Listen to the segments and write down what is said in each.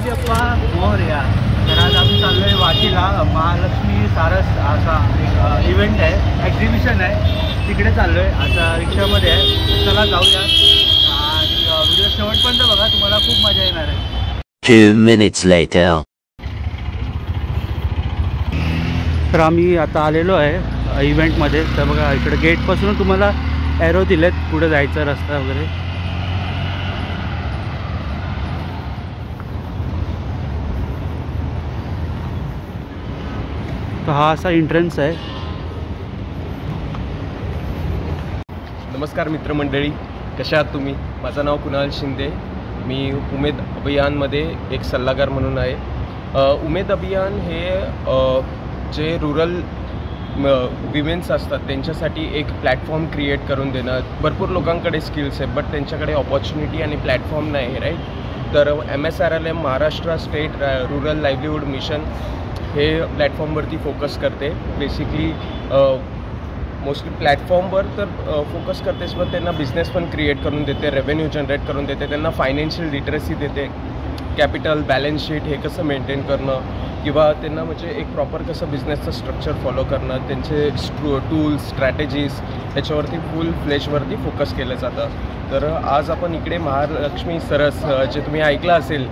गणपती बाप्पा मोरया. तर आज आम्ही चाललो आहे वाशीला. महालक्ष्मी सारस असा एक इव्हेंट आहे, एक्झिबिशन आहे, तिकडे चाललो आहे. आता रिक्षामध्ये आहे. चला जाऊया आणि व्हिडिओ शेवटपर्यंत बघा, तुम्हाला खूप मजा येणार आहे. 2 minutes later. तर आम्ही आता आलेलो आहे इव्हेंटमध्ये. तर बघा इकडे गेटपासून तुम्हाला ॲरो दिलेत पुढे जायचा रस्ता वगैरे. तर हा असा एंट्रन्स आहे. नमस्कार मित्रमंडळी, कशा आहात तुम्ही? माझं नाव कुणाल शिंदे. मी उमेद अभियानमध्ये एक सल्लागार म्हणून आहे. उमेद अभियान हे जे रुरल विमेन्स असतात त्यांच्यासाठी एक प्लॅटफॉर्म क्रिएट करून देणं. भरपूर लोकांकडे स्किल्स आहे बट त्यांच्याकडे ऑपॉर्च्युनिटी आणि प्लॅटफॉर्म नाही आहे, राईट. तर MSRLM Maharashtra state rural livelihood mission हे प्लॅटफॉर्मवरती फोकस करते. बेसिकली मोस्टली प्लॅटफॉर्मवर तर फोकस करतेच, पण त्यांना बिझनेस पण क्रिएट करून देते, रेव्हेन्यू जनरेट करून देते, त्यांना फायनान्शियल लिटरसी देते, कॅपिटल बॅलन्स शीट हे कसं मेंटेन करणं, किंवा त्यांना म्हणजे एक प्रॉपर कसं बिझनेसचं स्ट्रक्चर फॉलो करणं, त्यांचे टूल्स स्ट्रॅटेजीज याच्यावरती फुल फ्लेजवरती फोकस केलं जातं. तर आज आपण इकडे महालक्ष्मी सरस जे तुम्ही ऐकलं असेल,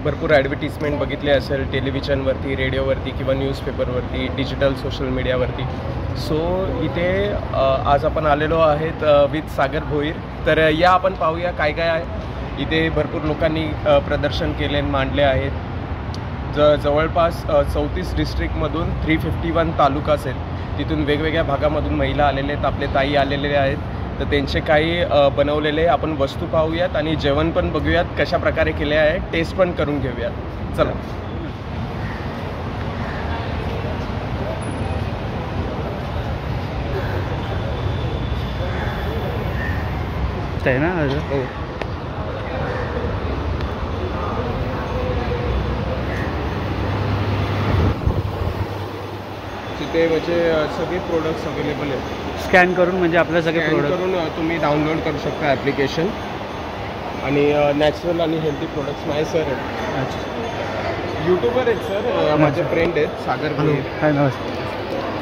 भरपूर ॲडव्हर्टिजमेंट बघितले असेल टेलिव्हिजनवरती, रेडिओवरती किंवा न्यूजपेपरवरती, डिजिटल सोशल मीडियावरती. सो इथे आज आपण आलेलो आहेत विथ सागर भोईर. तर या आपण पाहूया काय काय आहे इथे. भरपूर लोकांनी प्रदर्शन केले, मांडले आहेत. जवळपास 34 डिस्ट्रिक्टमधून 351 तालुकास आहेत. तिथून वेगवेगळ्या भागामधून महिला आलेले आहेत, आपले ताई आलेले आहेत. तर त्यांचे काही बनवलेले आपण वस्तू पाहूयात आणि जेवण पण बघूयात कशा प्रकारे केले आहे, टेस्ट पण करून घेऊयात. चला. आहे ना. हो, तिथे म्हणजे सगळे प्रोडक्ट्स अवेलेबल आहेत. स्कॅन करून म्हणजे आपल्या सगळे प्रोडक्ट करून तुम्ही डाउनलोड करू शकता ॲप्लिकेशन. आणि नॅचरल आणि हेल्दी प्रोडक्ट्स नाही सर. अच्छा, यूट्यूबर आहेत सर, माझे फ्रेंड आहेत सागर भोईर. काय नमस्ते.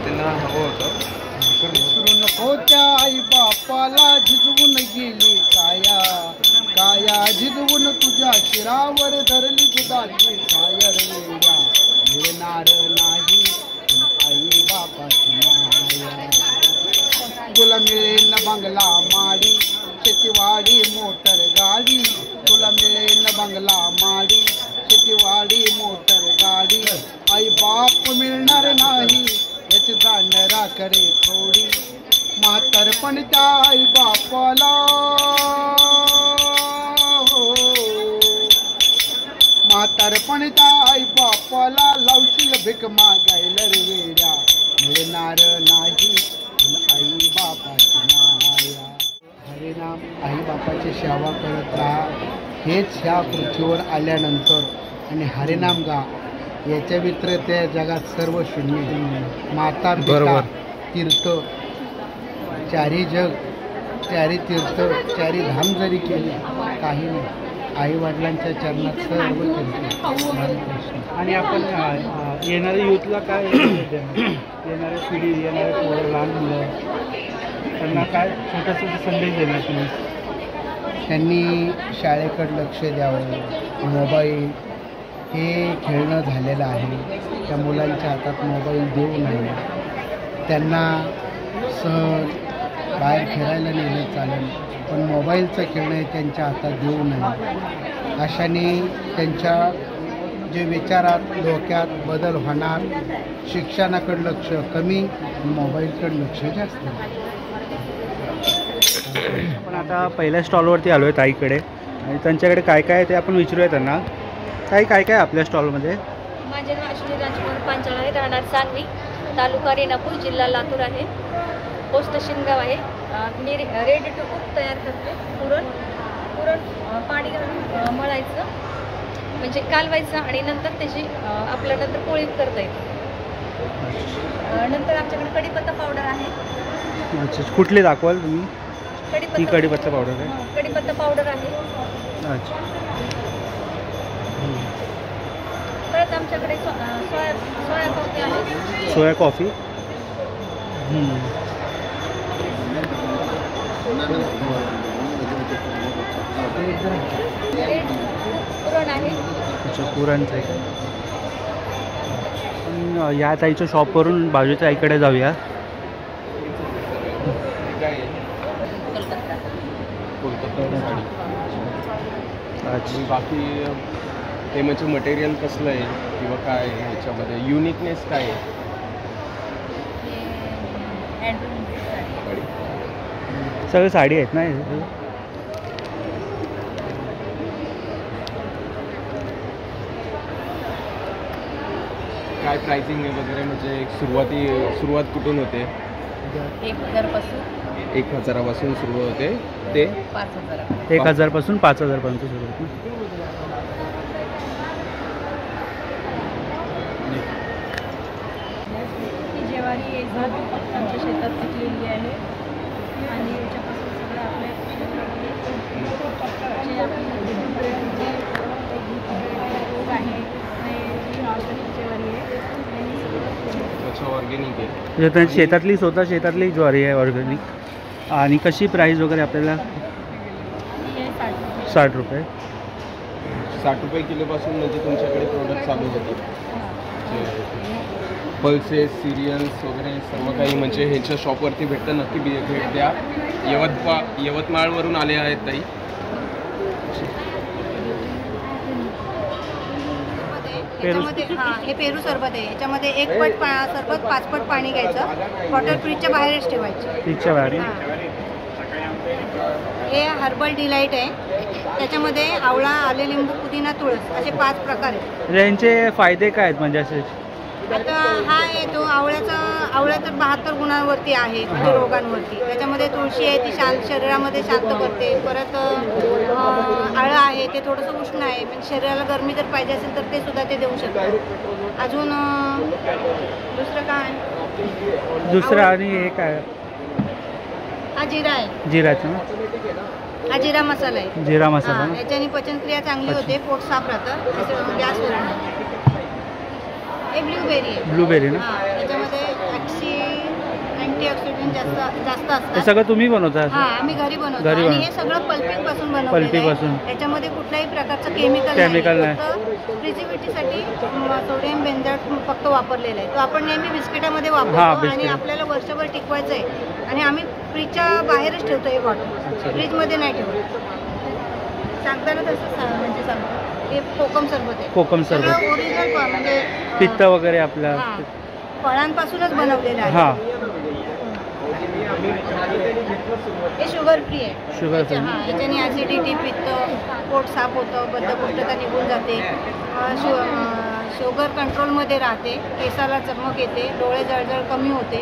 त्यांना हवं होतं. विसरू नको त्या आई बापाला, झिजवून गेली काया काया, झिजवून तुझ्या शिरावर धरली दुधाची कायर वेड्या, मिळणार नाही आई बापाची माया. तुला मिळेल न बंगला माडी, शेतीवाडी मोटर गाडी, तुला मिळेल न बंगला माडी, शेतीवाडी मोटर गाडी, आई बाप मिळणार नाही याची जाण राखरे थोडी. म्हातारपणच्या आई बापाला, म्हातारपणच्या आई बापाला लावशील भीक मागायला रे वेड्या, मिळणार नाही आई बापाची माया. हरिनाम आई बापाची सेवा करत राहा, हेच ह्या पृथ्वीवर आल्यानंतर. आणि हरिनाम गा, याच्या व्यतिरिक्त त्या जगात सर्व शून्य. माता पिता तीर्थ चारी जग, चारी तीर्थ चारी धाम जरी केले काही नाही, आई वडिलांच्या चरणात सर्व तीर्थ. आणि आपण येणाऱ्या यूथला काय येणाऱ्या पिढी, येणाऱ्या पोरं, लहान मुलं, त्यांना काय छोटासा संदेश देणार तुम्ही? त्यांनी शाळेकडे लक्ष द्यावं. मोबाईल हे खेळणं झालेलं आहे, त्या मुलांच्या हातात मोबाईल देऊ नये. त्यांना सण बाहेर फिरायला नेलं चालेल, पण मोबाईलचं खेळणं हे त्यांच्या हातात देऊ नये. अशाने त्यांच्या जे विचारात डोक्यात बदल होणार. शिक्षणाकडे लक्ष कमी, मोबाईलकडे लक्ष जास्त. आपण आता पहिल्या स्टॉलवरती आलो आहे ताईकडे आणि त्यांच्याकडे काय काय आहे ते आपण विचारूया त्यांना. ताई, काय काय आपल्या स्टॉलमध्ये? माझे नाव अश्विनी राजकुमार पांचाळ आहे, राहणार सांगवी, तालुका रेणापूर, जिल्हा लातूर आहे, पोस्ट शिनगाव आहे. मी रेडी टू कुक तयार करते. पुरण पाणी घालून मळायचं, म्हणजे कालवायचं आणि नंतर त्याची आपल्या नंतर पोळी करता येते. नंतर आमच्याकडे कढीपत्ता पावडर आहे. अच्छा, कुठली दाखवाल तुम्ही? कढीपत्ता पावडर आहे. कढीपत्ता पावडर आहे. अच्छा. परत आमच्याकडे सोया कॉफी आहे. सोया कॉफी. पुरण आहे. अच्छा, पुरणचं आहे. पण या ताईच्या शॉपवरून बाजूच्या आईकडे जाऊया. आणि बाकी पेमेंटचं मटेरियल कसलं आहे किंवा काय आहे ह्याच्यामध्ये युनिकनेस काय आहे? सगळं साडी आहेत ना. काय प्राइसिंग आहे वगैरे, म्हणजे एक सुरुवात कुठून होते? 1,000 पासून सुरू होते ते 1,000 पासून 5,000 पर्यंत सुरू होते. ही ज्वारी आमच्या शेतात पिकलेली आहे आणि याच्यापासून सगळं आपल्या जे आहे ऑर्गॅनिक ज्वारी आहे. ऑर्गॅनिक आहे. त्यांची शेतातली स्वतः शेतातली ज्वारी आहे ऑर्गॅनिक. आणि कशी प्राईस वगैरे आपल्याला? 60 रुपये. 60 रुपये किलोपासून म्हणजे तुमच्याकडे प्रोडक्ट चालू होते. पल्सेस, सिरियल्स वगैरे सर्व काही म्हणजे ह्यांच्या शॉपवरती भेटतं. नक्की भेट द्या. यवतमाळवरून आले आहेत ताई. याच्यामध्ये हे पेरू सरबत आहे. याच्यामध्ये 1 पट सरबत 5 पट पाणी घ्यायचं. बॉटल फ्रीजच्या बाहेरच ठेवायची. फ्रीजच्या बाहेर. हे हर्बल डिलाईट आहे. त्याच्यामध्ये आवळा, आले, लिंबू, पुदिना, तुळस असे 5 प्रकार आहेत. यांचे फायदे काय आहेत म्हणजे असे? आता हा आहे तो आवळा तर 72 गुणांवरती आहे, म्हणजे रोगांवरती. त्याच्यामध्ये तुळशी आहे, ती शरीरामध्ये शांत करते. परत आळं आहे, ते थोडंसं उष्ण आहे, म्हणजे शरीराला गरमी जर पाहिजे असेल तर ते सुद्धा ते देऊ शकतात. अजून दुसरं काय? दुसरं आणि हे काय? हा जिरा आहे. जिराचं. हा जिरा मसाला आहे. जिरा मसाला. याच्याने पचनक्रिया चांगली होते, पोट साफ राहतं, गॅस होत नाही. हे ब्लूबेरी आहे. ब्लूबेरी ना. त्याच्यामध्ये अँटीऑक्सिडंट जास्त असतात. हे सगळं तुम्ही बनवता? हा, आम्ही घरी बनवतो. आणि हे सगळं पल्पिंग पासून बनवलेलं आहे. त्याच्यामध्ये कुठल्याही प्रकारचं केमिकल नाही. प्रिझर्वेटिव्हसाठी सोडियम बेंझोएट फक्त वापरलेला आहे. तो आपण नेहमी बिस्किटामध्ये वापरतो आणि आपल्याला वर्षभर टिकवायचं आहे. आणि आम्ही फ्रीजच्या बाहेरच ठेवतो हे बॉटल, फ्रीजमध्ये नाही ठेवत. सांगताना तसं म्हणजे सांगतो. हे कोकम सरबत आहे. कोकम सरबत ओरिजिनल म्हणजे पित्त वगैरे आपल्या फळांपासूनच बनवलेलं आहे. हे शुगर फ्री आहे. Sugar free. याच्याने ॲसिडिटी, पित्त, पोट साफ होतं, बद्धकोष्ठता निघून जाते, शुगर कंट्रोलमध्ये राहते, केसाला चमक येते, डोळे जळजळ कमी होते.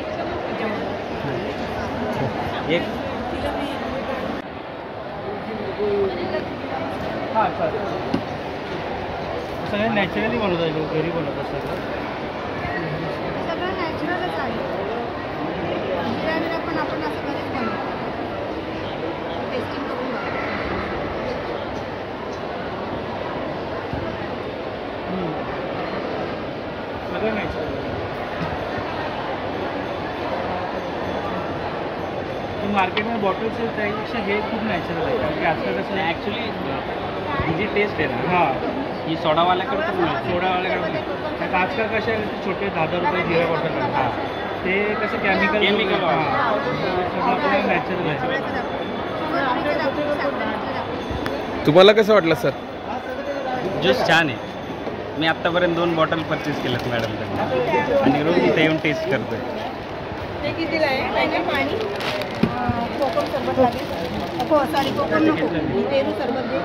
सगळं नॅचरली बनवतात, घरी बनवतात सगळं नॅचरलच आहे. जिरा पण आपण असं घरीच बनवतो. टेस्टिंग करून सगळं नॅचरल. मार्केटमध्ये बॉटल्स आहेत त्यापेक्षा हे खूप नॅचरल आहे. कारण की आजकाल कसं ॲक्च्युली ही जी टेस्ट आहे ना, ही सोडावाल्याकडे पण मिळते. सोडावाल्याकडे आजकाल कसे छोटे 10-10 रुपये जिरा बॉटल ते कसं केमिकल नॅचरल आहे. तुम्हाला कसं वाटलं सर? ज्यूस छान आहे. मी आत्तापर्यंत 2 बॉटल परचेस केल्यात मॅडमकडे आणि रोज इथे येऊन टेस्ट करतोय. ते कितीला आहे? पाणी कोकम सरबत लागेल. सॉरी, कोकम नको, पेरू सरबत दे.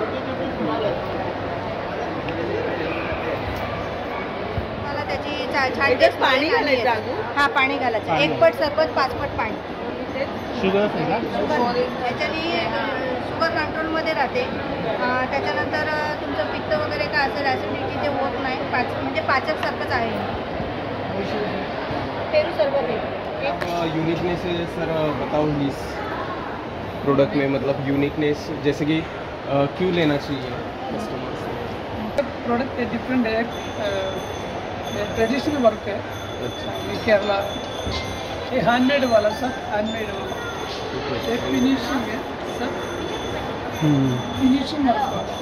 मला त्याची छान पाणी घालायचं. हा, पाणी घालायचं. 1 पट सरबत 5 पट पाणी. शुगर याच्याने शुगर कंट्रोलमध्ये राहते. त्याच्यानंतर तुमचं पित्त वगैरे काय असेल, ॲसिडिटी ते होत नाही. म्हणजे पाचकसारखंच आहे. पेरू सरबत आहे. यूनिकनेस सर बताओ इस प्रोडक्ट में, मतलब यूनिकनेस जैसे कि क्यों लेना चाहिए कस्टमर्स? प्रोडक्ट डिफरेंट है, ट्रेडिशनल वर्क है केरला, ये हैंडमेड वाला सब हैंडमेड वाला, एक फिनिशिंग है सब फिनिशिंग वर्क वाला।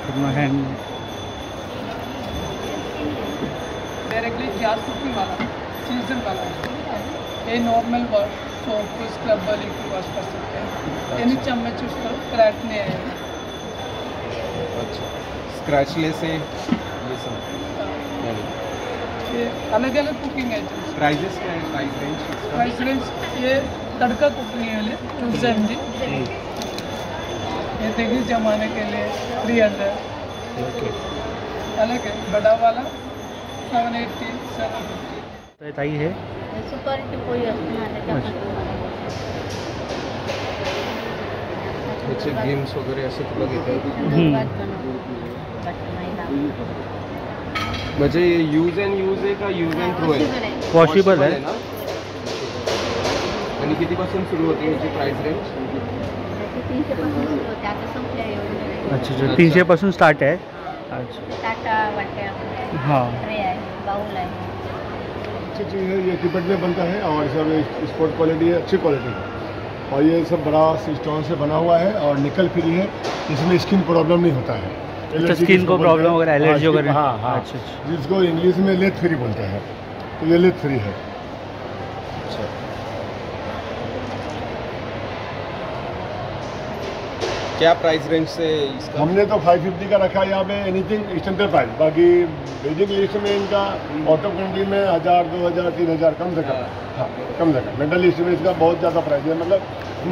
पूर्ण हँड डायरेक्टली गैस कुकिंग वाला सीजन वाला है, ये normal wash soap scrub liquid wash कर सकते हैं, यानी चम्मच उसका क्रैक नहीं आएगा। अच्छा, स्क्रैचलेस है ये सब। ये अलग अलग कुकिंग है। प्राइजेस क्या है? प्राइस रेंज ये तड़का कुकिंग है 2 mg, ये देखिए जमाने के लिए 300 अलग है, बड़ा वाला 780 750। ताई हे सुपारी पोळी असते त्याचे गेम्स वगैरे असं तुला घेता येईल म्हणजे यूज अँड यूज आहे का यूज अँड थ्रो आहे? वॉशेबल आहे ना? आणि कितीपासून सुरू होते याची प्राइस रेंज? 300 पासून सुरू होते, आता संपल्या एवढं। अच्छा 300 पासून स्टार्ट आहे। अच्छा टाटा वाट्या, हां ट्रे आहे, बाउल आहे। अच्छी चीज़ है, ये टिबेट में बनता है और सब स्पोर्ट क्वालिटी है, अच्छी क्वालिटी है और ये सब बड़ा स्टोन से बना हुआ है और निकल फ्री है, इसमें स्किन प्रॉब्लम नहीं होता है। स्किन को प्रॉब्लम वगैरह एलर्जी वगैरह? हाँ हाँ, अच्छा जिसको इंग्लिश में लेथ फ्री बोलते हैं, तो ये लेथ फ्री है। अच्छा, क्या प्राइस रेंज से इसका? हमने तो 550 का रखा है यहाँ पे, एनीथिंग स्टैंडर्ड प्राइस। बाकी वेडिंग लिस्ट में इनका आउट ऑफ कंट्री में 1000 2000 3000 कम से कम, हाँ कम से कम। मेटल लिस्ट में इसका बहुत ज़्यादा प्राइस है, मतलब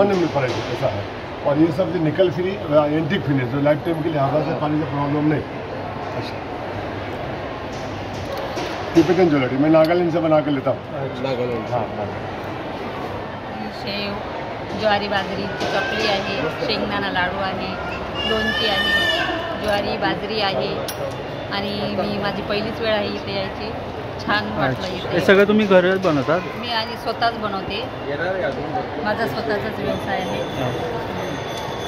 मन में प्राइस है, ऐसा है। और ये सब निकल फ्री एंटीक फिनिश, जो लाइफ टाइम के लिए हवा से पानी का प्रॉब्लम नहीं। अच्छा, टिबेटन ज्वेलरी मैं नागालैंड से बना कर लेता हूँ। नागालँड? हाँ शेव, ज्वारी बाजरीची चकली आहे, शेंगदाणा लाडू आहे, लोणची आहे, ज्वारी बाजरी आहे आणि मी माझी पहिलीच वेळ आहे इथे यायची, छान वाटलं हे इथे। सगळं तुम्ही घरच बनवतात? मी आणि स्वतःच बनवते, माझा स्वतःचाच व्यवसाय आहे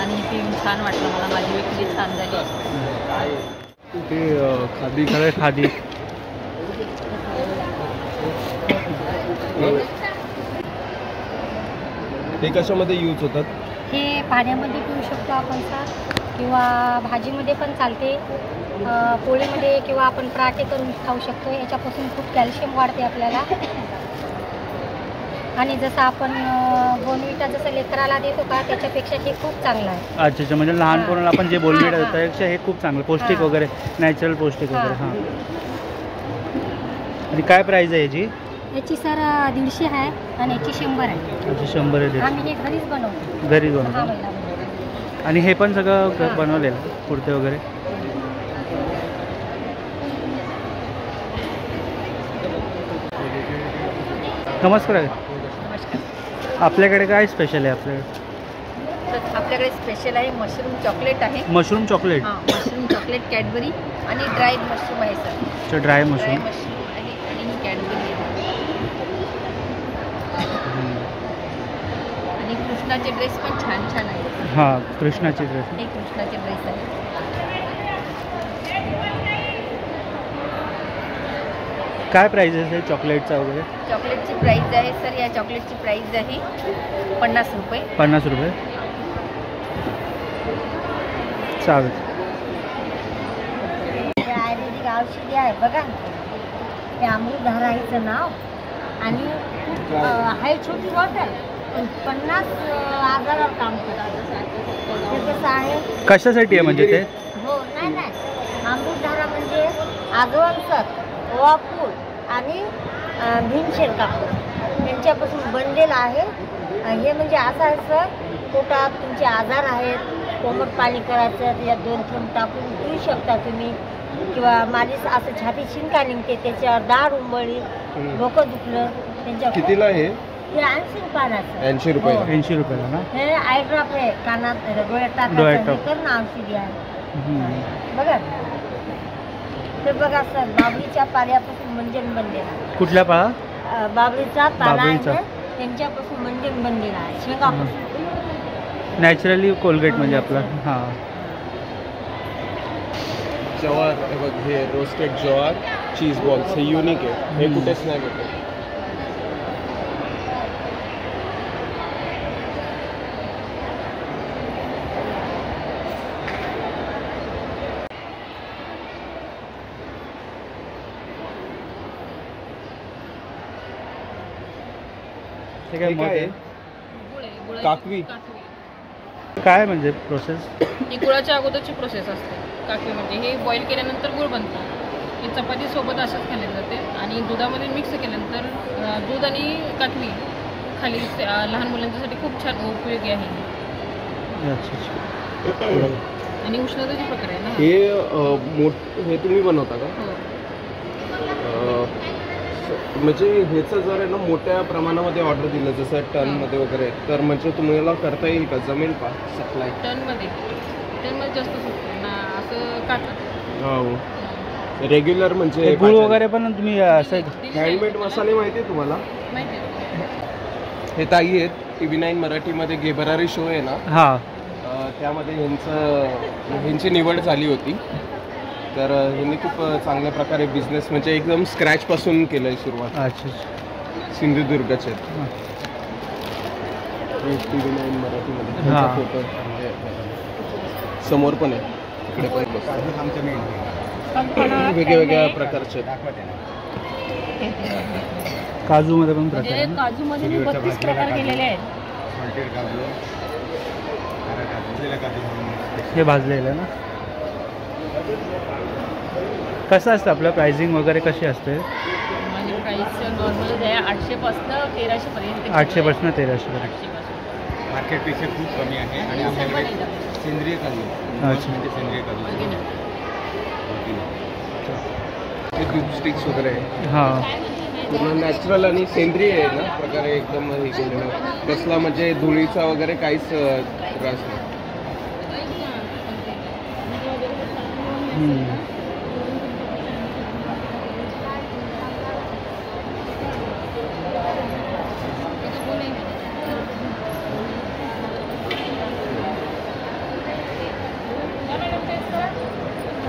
आणि इथे येऊन छान वाटलं मला, माझी विक्री छान झाली। ते खादी खरं खादी हे कशामध्ये यूज होतात? हे पाण्यामध्ये पिऊ शकतो आपण सर, किंवा भाजीमध्ये पण चालते, पोळीमध्ये किंवा आपण पराठे करून खाऊ शकतो। याच्यापासून खूप कॅल्शियम वाढते आपल्याला आणि जसं आपण बोनविटा जसं लेकराला देतो का त्याच्यापेक्षा हे खूप चांगलं आहे। अच्छा अच्छा, म्हणजे लहान पोरांना आपण जे बोलविटा देतो त्यापेक्षा हे खूप चांगलं पौष्टिक वगैरे, नॅचरल पौष्टिक वगैरे। हां, आणि काय प्राइस आहे याची? याची सर 150 आहे आणि याची 100 आहे। अच्छा 100 आहे। आम्ही हे घरीच बनवतो, घरी बनवतो। आणि हे पण सगळं बनवलेलं कुर्ते वगैरे? नमस्कार। आपल्याकडे काय स्पेशल आहे? आपल्याकडे स्पेशल आहे मशरूम चॉकलेट आहे। Mushroom chocolate? हां, मशरूम चॉकलेट कॅडबरी आणि ड्राय मशरूम आहे सर। अच्छा, ड्राय मशरूम आहे आणि ही कॅडबरी आहे आणि कृष्णाचे ड्रेस पण छान छान आहे। हां, कृष्णाचे ड्रेस, हे कृष्णाचे ड्रेस आहे। काय प्राइस आहे चॉकलेटचा वगैरे? चॉकलेटची प्राइस आहे सर, या चॉकलेटची प्राइस आहे 50 रुपये। 50 रुपये, चालेल। आयुर्वेदिक औषधी आहे बघा, ते अमृतधाराचं नाव आणि आहे छोटी बॉटल, 50,000 काम करतात। ते कसं आहे, कशासाठी आहे म्हणजे ते? हो नाही नाही, अमृतधारा म्हणजे आगवंसर, ओवापूर आणि भीमशेर कापूर यांच्यापासून बनलेलं आहे। हे म्हणजे असं आहे सर, पोटात तुमचे आजार आहेत, कोमट पाणी करायचं, त्याच्यात 2 थेंब टाकून पिऊ शकता तुम्ही, किंवा मालिश असं छाती शिंका निघते त्याच्यावर, दाढ उंबळी, डोकं दुखलं त्यांच्या कितीला आहे? हे 80 रुपयाचं। 80 रुपये? 80 रुपयाला ना? हे आय ड्रॉप आहे, कानात डोळ्यात टाकायचं, करणं औषधी आहे बघा। ते बघा सर, बाबळीच्या पाल्यापासून मंजन बनलेला आहे। कुठल्या पाला? बाबळीचा पाला आहे बाबळीचा. ना, त्यांच्यापासून मंजन बनलेला आहे, शेंगापासून। नॅचरली कोलगेट म्हणजे आपला हां. जवार हे बघ, हे रोस्टेड जवार चीज बॉल्स हे युनिक आहे, हे कुठेच नाही भेटत. ते काय मग आहे? काकवी काय म्हणजे प्रोसेस? ही गुळाच्या अगोदरची प्रोसेस असते. काकवी म्हणजे हे बॉईल केल्यानंतर गुळ बनतो. हे चपातीसोबत असंच खाल्ले जाते आणि दुधामध्ये मिक्स केल्यानंतर दूध आणि काकवी खाली लहान मुलांच्यासाठी खूप छान उपयोगी आहे. आणि उष्णतेची प्रक्रिया आहे ना. हे तुम्ही बनवता का? म्हणजे ह्याचं जर आहे ना मोठ्या प्रमाणामध्ये ऑर्डर दिलं जसं टनमध्ये वगैरे, तर म्हणजे तुम्हाला करता येईल का, जमेल का सप्लाय? टनमध्ये जास्त सुटतं ना असं काढतात. हो रेग्युलर म्हणजे गुळ वगैरे पण तुम्ही असं हँडमेड मसाले माहिती आहे तुम्हाला? माहिती आहे. हे ताई आहेत TV9 मराठीमध्ये घेबरारी शो आहे ना, हां, त्यामध्ये ह्यांची निवड झाली होती. तर ह्यांनी खूप चांगल्या प्रकारे बिझनेस म्हणजे एकदम स्क्रॅचपासून केलं आहे सुरुवात. अच्छा. सिंधुदुर्गचे TV9 मराठीमध्ये फोटो समोर पण आहे, तिकडे पण वेगवेगळ्या प्रकारचे काजूमध्ये पण प्रकार म्हणजे काजूमध्ये मी 32 प्रकार केलेले आहेत. हे भाजलेलं ना. कसं असतं आपलं प्राइसिंग वगैरे कशी असते? माझी प्राईस नॉर्मल आहे 800पासून 1300 पर्यंत. 800पासून 1300 मार्केटपेक्षा खूप कमी आहे आणि आमच्याकडे सेंद्रिय काजू म्हणजे सेंद्रिय काजू दूध स्टिक्स वगैरे आहे. हां, पूर्ण नॅचरल आणि सेंद्रिय आहे ना प्रकारे एकदम हे केलेलं. कसला म्हणजे धुळीचा वगैरे काहीच त्रास नाही.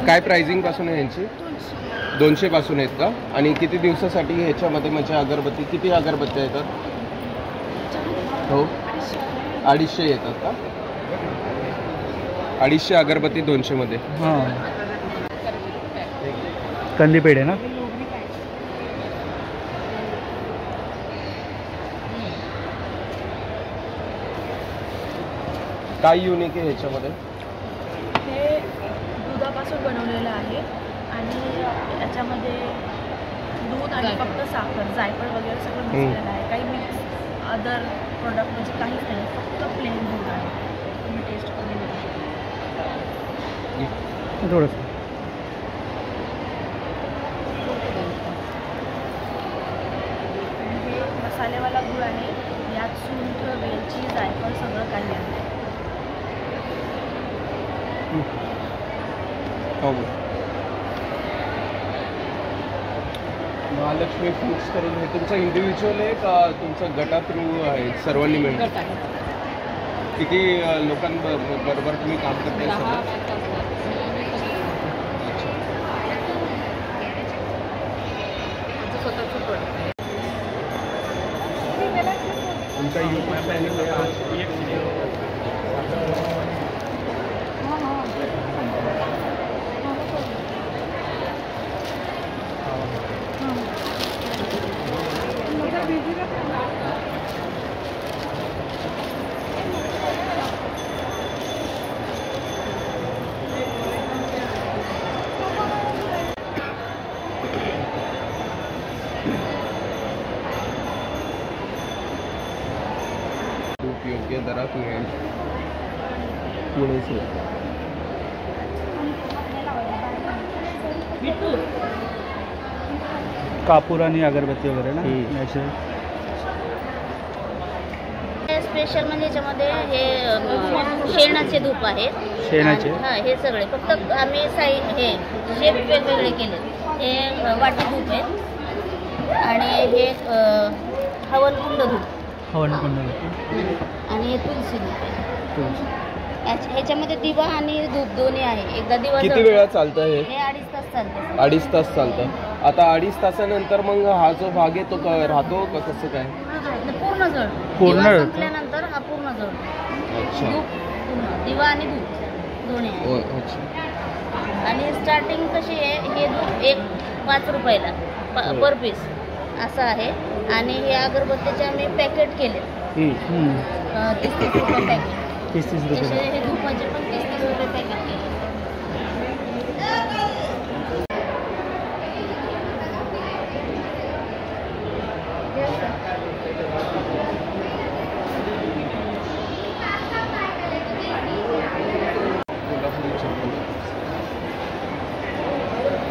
काय प्राइसिंग पासून आहे यांची? 200 पासून आहेत का? आणि किती दिवसासाठी ह्याच्यामध्ये म्हणजे अगरबत्ती किती अगरबत्त्या येतात? हो 250 येतात का? 250 अगरबत्ती 200 मध्ये. हां, कंदी पेढे आहे ना. काय युनिक आहे ह्याच्यामध्ये? हे दुधापासून बनवलेलं आहे आणि याच्यामध्ये दूध आणि फक्त साखर, जायफळ वगैरे सगळं मिसळलेलं आहे. काही मिक्स अदर प्रोडक्ट म्हणजे काहीच नाही, फक्त प्लेन दूध आहे. तुम्ही टेस्ट करून बघू थोडंसं हे मसालेवाला गुळ आहे. यात सुंठ, वेलची, जायफळ सगळं काही आहे. महालक्ष्मी फूड्स करून हे तुमचं इंडिव्हिज्युअल आहे का तुमचं गटा थ्रू आहे सर्वांनी मिळून? किती लोकांबरोबर तुम्ही काम करताय? तुमचा यूट्यूब चॅनल आहे? योग्य दरात मिळेल. पुढे कापूर आणि अगरबत्ती वगैरे ना नॅचरल. स्पेशल म्हणजे याच्यामध्ये हे शेणाचे धूप आहेत. शेणाचे? हां, हे सगळे फक्त आम्ही हे शेप वेगवेगळे केले. हे वाटी धूप आहे आणि हे हवनकुंड धूप. हवन कुंड भेटते. आणि हे तुळशी धूप आहे. ह्याच्यामध्ये दिवा आणि धूप दोन्ही आहे. एकदा दिवा किती वेळा चालतं हे? हे 2.5 तास चालतं. 2.5 तास चालतं. आता 2.5 तासानंतर मग हा जो भाग आहे तो राहतो का कसं काय? पूर्ण जळ. पूर्ण दिवा संपल्यानंतर हा पूर्ण जळ. अच्छा. धूप पूर्ण. दिवा आणि धूप दोन्ही आहे. अच्छा. आणि स्टार्टिंग कशी आहे, हे धूप 5 रुपयाला पर पीस असं आहे. आणि हे अगरबत्तीचे आम्ही पॅकेट केले 30-30 रुपये पॅकेट. 30 रुपये. हे धूपाचे पण 30 रुपये पॅकेट केले.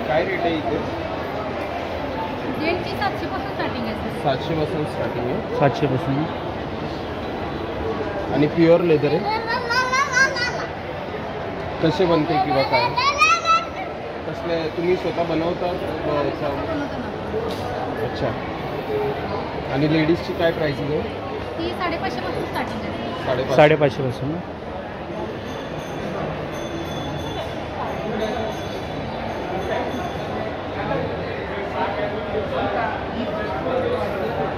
काय रेट आहे इथे? 700 पासून स्टार्टिंग आहे. 700 पासून स्टार्टिंग आहे. 700 पासून. आणि प्युअर लेदर आहे. कसे बनते किंवा काय? कसले तुम्ही स्वतः बनवता? अच्छा. आणि लेडीजची काय प्राइसिंग आहे? ती 550 पासून स्टार्टिंग आहे. 550 पासून.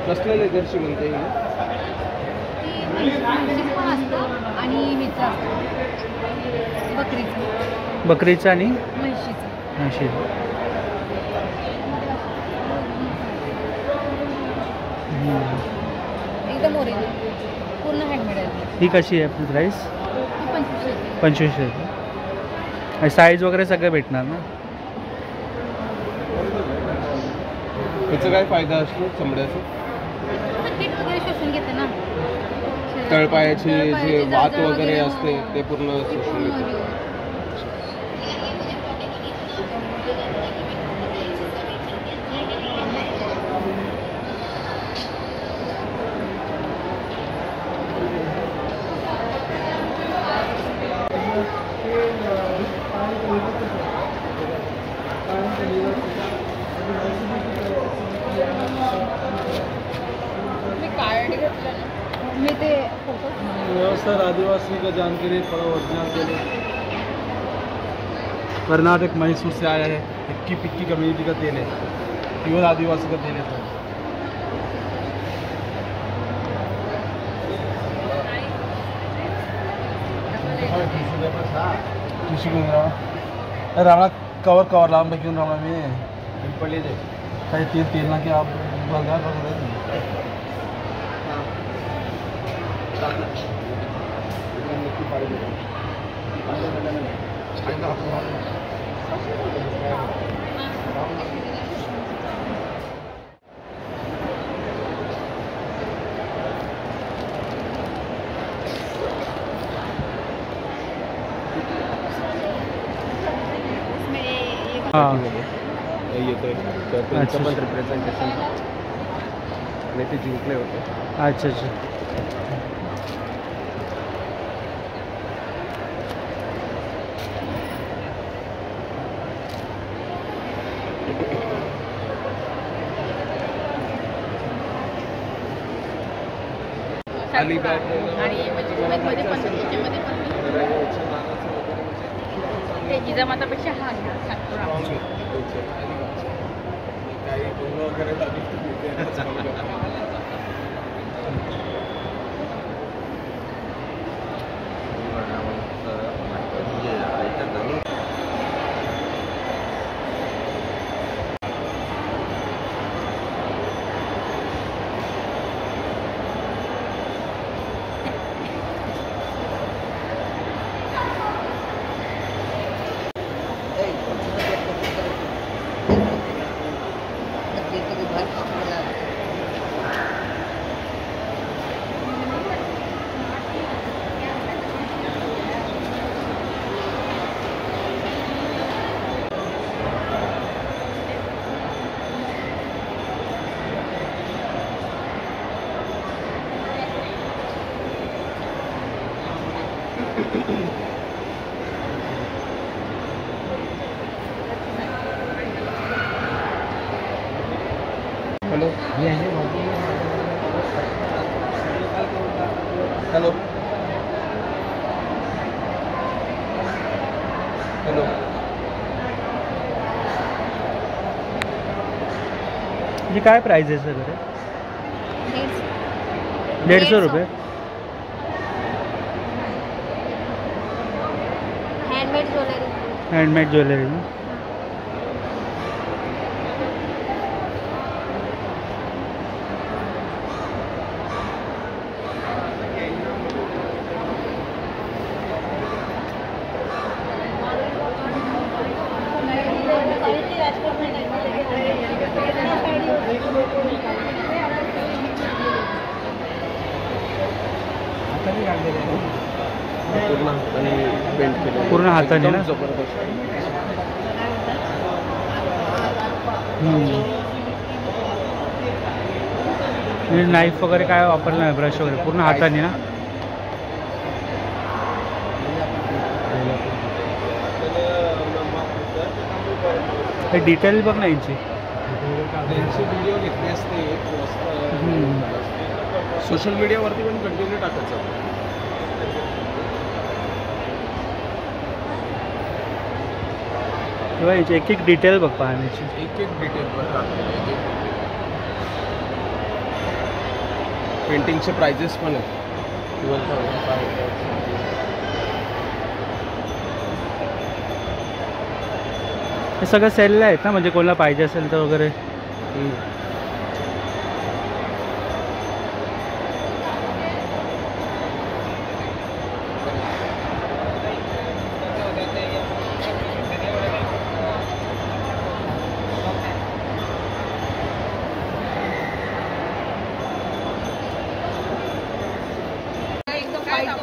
कसल्या लेदरची बनते ही? आणि ह्याचं असतं बकरीचं आणि म्हशीचं. एकदम ओरिजिनल पूर्ण हँडमेड आहे. ही कशी आहे आपली प्राईस? 25 रुपये. साईज वगैरे सगळं भेटणार ना? त्याचा काय फायदा असतो चमड्याचा? हीट वगैरे शोषून घेते ना. तळपायाची जे वात वगैरे असते ते पूर्ण शोषून घेते. सर आदिवासी का जानकारी थोड़ा ओरिजिनल के लिए कर्नाटक मैसूर से आया है. इक्की पिक्की कम्युनिटी का तेल है. प्योर आदिवासी का तेल है. तो तुझी घेऊन राहा राणा कवर लांब घेऊन राहणार मी पडले काही तेल ना की आप बघा येतोय तर त्यांचं पण रिप्रेझेंटेशन आणि ते जिंकले होते. अच्छा अच्छा. अलिबाग आणि मध्ये पण ते जिजामातापेक्षा हा सातपुडा काही गुण वगैरे हॅलो. हॅलो हॅलो म्हणजे काय प्राइस आहे सगळं? 150 रुपये. हँडमेड ज्वेलरी ना. पूर्ण हाताने ना. नाईफ वगैरे काय वापरलं नाही, ब्रश वगैरे पूर्ण हाताने ना. डिटेल बघ ना यांची. व्हिडिओ घेतली असते सोशल मीडियावरती पण कंटिन्यू टाकायचं. किंवा याची एक एक डिटेल बघ पाहण्याची. एक एक डिटेल पेंटिंगचे प्राइजेस पण आहेत. हे सगळं सेलला आहेत ना, म्हणजे कोणाला पाहिजे असेल तर वगैरे.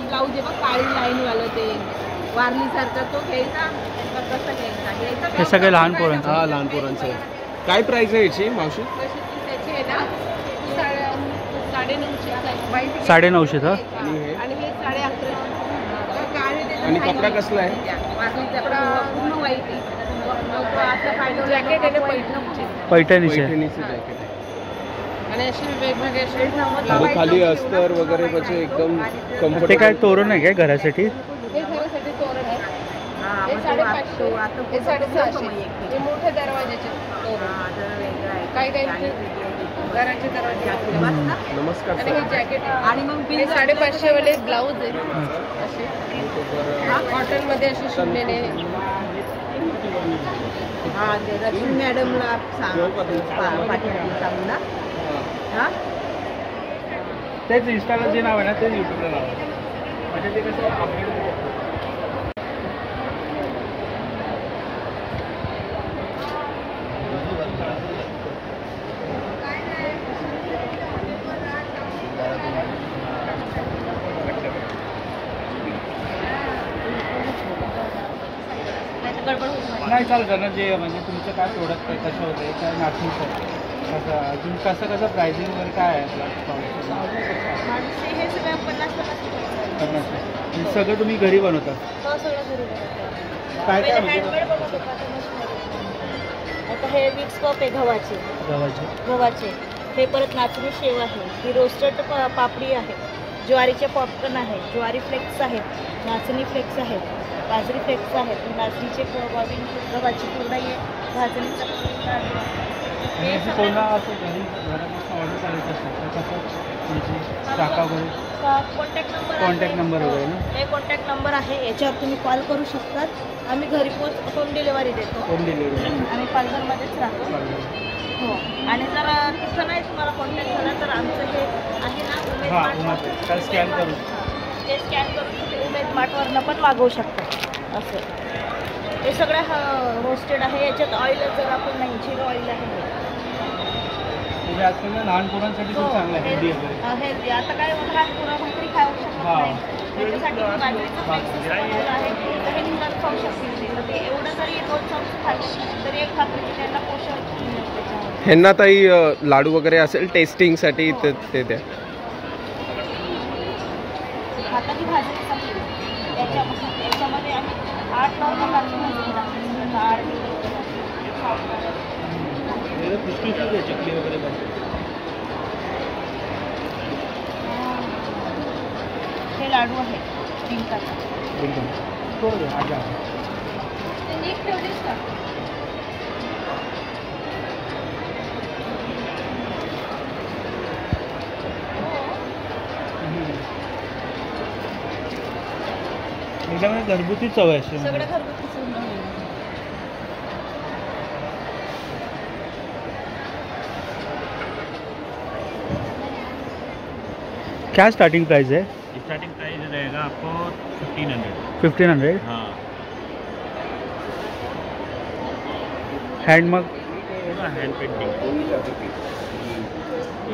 ब्लाऊज आहे बघ, काळी लाईन वालं ते वारली सारखं, तो घ्यायचा कसा घ्यायचा? हे सगळे लहान पोरांचं. हा लहान पोरांचं आहे. काय प्राइस आहे याची मावशी? त्याची आहे ना 950. 950 हा. आणि हे 1150. आणि कपडा कसला आहे? पूर्ण वाईट जॅकेट आहे, पैठणीचे. पैठणीचं जॅकेट आहे. आणि अशी वेगवेगळे खाली अस्तर वगैरे म्हणजे एकदम कम्फर्टेबल. ते काय तोरण आहे काय घरासाठी? हे घरासाठी तोरण आहे. हे 550. हे 650. हे मोठ्या दरवाजाचे तोरण. काही काही घराचे दरवाजे. नमस्कार. आणि हे जॅकेट आणि मग हे 550 वाले ब्लाऊज आहे असे कॉटन मध्ये असे शिवलेले. हा ते रश्मी मॅडमला सांगू ना. तेच इंस्टाला जे नाव आहे ना तेच यूट्यूबला नाव आहे. म्हणजे ते कसं अपडेट नाही चालतं ना. जे म्हणजे तुमचं काय प्रोडक्ट आहे, कसं होतं, काय नाचणीचं कसं, अजून कसं प्राइसिंग वगैरे काय आहे आपलं? सगळं तुम्ही घरी बनवता? काय काय आता हे विक्स पप आहे गव्हाचे. हे परत नाचणी शेव आहे. ही रोस्टेड पापडी आहे. ज्वारीचे पॉपकॉर्न आहे. ज्वारी फ्लेक्स आहेत. नाचणी फ्लेक्स आहेत. बाजरी फ्लेक्स आहेत. नाचणीचे बॉबिन गव्हाची कुरडई आहे. भाजणीचा कॉन्टॅक्ट नंबर वगैरे ना. हे कॉन्टॅक्ट नंबर आहे. याच्यावर तुम्ही कॉल करू शकतात. आम्ही घरी होम डिलिव्हरी देतो. आम्ही पालघरमध्येच राहतो. हो. आणि जर तिथं नाही तुम्हाला कॉन्टॅक्ट झाला तर आमचं हे आहे ना उमेद स्कॅन करून ते स्कॅन करून तुम्ही उमेद मार्टवरनं पण मागवू शकता. असं हे सगळं रोस्टेड आहे. याच्यात ऑइल जर आपण नाही, झिरो ऑइल आहे. आजकाल लहान पोरांसाठी खूप चांगलं आहे. हेल्दी. आता काय लहान पोरं भाकरी खाऊ शकत नाही, त्याच्यासाठी बाजरीचं फ्लेक्स आहे. तर हे मुलांना खाऊ शकतील. तर ते एवढं जरी 2 चमचे खाल्ले तरी एक भाकरीची त्यांना पोषण त्याच्यामध्ये. ह्यांना ताई लाडू वगैरे असेल टेस्टिंगसाठी ते द्या. हाताची भाजी याच्यामध्ये आम्ही 8-9 प्रकारची भाजी लागते. चकली वगैरे हे लाडू आहे 3 तास. नीट ठेवलीस का? एकदम घरगुती चव आहे सगळं घरगुती चव. क्या स्टार्टिंग प्राइस है? स्टार्टिंग प्राइस रहेगा आपको 1500. 1500. हाँ, हैंड मग पूरा हैंड पेंटिंग.